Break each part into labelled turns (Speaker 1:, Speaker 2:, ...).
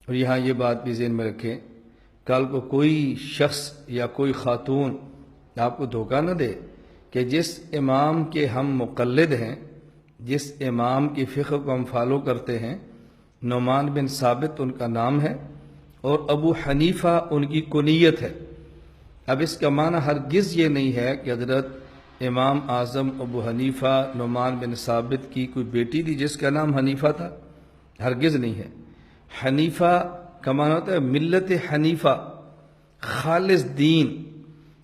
Speaker 1: اور یہاں یہ بات بھی ذہن میں رکھیں، کل کو کوئی شخص یا کوئی خاتون آپ کو دھوکہ نہ دے کہ جس امام کے ہم مقلد ہیں، جس امام کی فقہ کو ہم فالو کرتے ہیں، نعمان بن ثابت ان کا نام ہے اور ابو حنیفہ ان کی کنیت ہے۔ اب اس کا معنی ہرگز یہ نہیں ہے کہ حضرت امام اعظم ابو حنیفہ نعمان بن ثابت کی کوئی بیٹی تھی جس کا نام حنیفہ تھا، ہرگز نہیں ہے۔ حنیفہ کا معنی ہوتا ہے ملت حنیفہ، خالص دین۔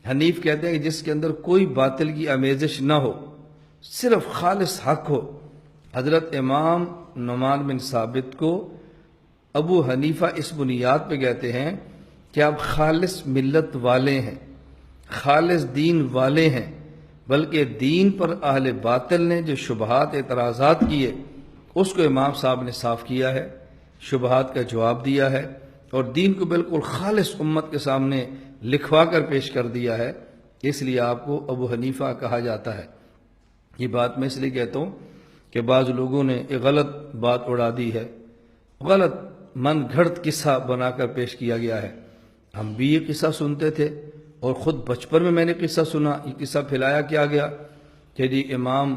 Speaker 1: حنیف کہتے ہیں کہ جس کے اندر کوئی باطل کی آمیزش نہ ہو، صرف خالص حق ہو۔ حضرت امام نعمان بن ثابت کو ابو حنیفہ اس بنیاد پہ کہتے ہیں کہ آپ خالص ملت والے ہیں، خالص دین والے ہیں، بلکہ دین پر اہل باطل نے جو شبہات اعتراضات کیے اس کو امام صاحب نے صاف کیا ہے، شبہات کا جواب دیا ہے اور دین کو بالکل خالص امت کے سامنے لکھوا کر پیش کر دیا ہے۔ اس لیے آپ کو ابو حنیفہ کہا جاتا ہے۔ یہ بات میں اس لیے کہتا ہوں کہ بعض لوگوں نے ایک غلط بات اڑا دی ہے، غلط من گھڑت قصہ بنا کر پیش کیا گیا ہے۔ ہم بھی یہ قصہ سنتے تھے اور خود بچپن میں نے قصہ سنا۔ یہ قصہ پھیلایا کیا گیا کہ جی امام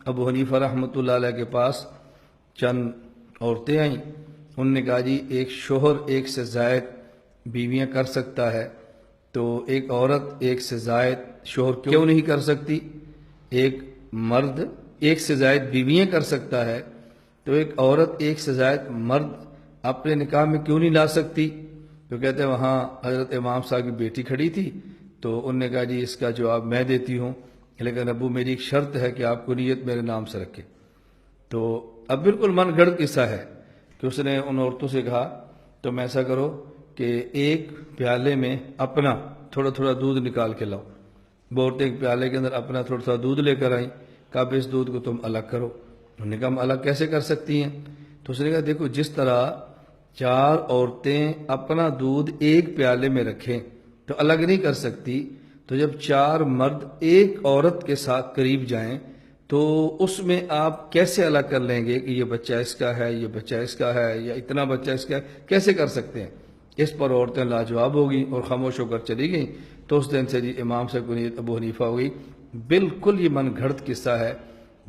Speaker 1: ابو حنیفہ رحمۃ اللہ علیہ کے پاس چند عورتیں آئیں، انہوں نے کہا جی ایک شوہر ایک سے زائد بیویاں کر سکتا ہے، تو ایک عورت ایک سے زائد شوہر کیوں نہیں کر سکتی؟ ایک مرد ایک سے زائد بیویاں کر سکتا ہے تو ایک عورت ایک سے زائد مرد اپنے نکاح میں کیوں نہیں لا سکتی؟ تو کہتے ہیں وہاں حضرت امام صاحب کی بیٹی کھڑی تھی، تو انہوں نے کہا جی اس کا جواب میں دیتی ہوں، لیکن ابو میری ایک شرط ہے کہ آپ کو نیت میرے نام سے رکھے۔ تو اب بالکل من گھڑت قصہ ہے کہ اس نے ان عورتوں سے کہا تم ایسا کرو کہ ایک پیالے میں اپنا تھوڑا تھوڑا دودھ نکال کے لاؤ۔ وہ عورتیں ایک پیالے کے اندر اپنا تھوڑا تھوڑا دودھ لے کر آئیں، کہا اب اس دودھ کو تم الگ کرو۔ انہوں نے کہا ہم الگ کیسے کر سکتی ہیں؟ تو اس نے کہا دیکھو جس طرح چار عورتیں اپنا دودھ ایک پیالے میں رکھیں تو الگ نہیں کر سکتی، تو جب چار مرد ایک عورت کے ساتھ قریب جائیں تو اس میں آپ کیسے الگ کر لیں گے کہ یہ بچہ اس کا ہے، یہ بچہ اس کا ہے، یا اتنا بچہ اس کا ہے؟ کیسے کر سکتے ہیں؟ اس پر عورتیں لاجواب ہو گئیں اور خاموش ہو کر چلی گئیں۔ تو اس دن سے جی امام سے کنیت ابو حنیفہ ہو گئی۔ بالکل یہ من گھڑت قصہ ہے،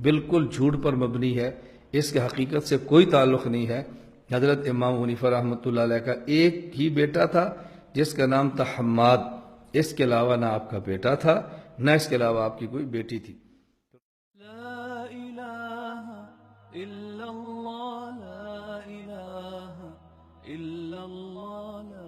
Speaker 1: بالکل جھوٹ پر مبنی ہے، اس کے حقیقت سے کوئی تعلق نہیں ہے۔ حضرت امام حنیفہ رحمۃ اللہ علیہ کا ایک ہی بیٹا تھا جس کا نام تھا حماد، اس کے علاوہ نہ آپ کا بیٹا تھا نہ اس کے علاوہ آپ کی کوئی بیٹی تھی۔
Speaker 2: لا إله إلا الله لا إله إلا الله لا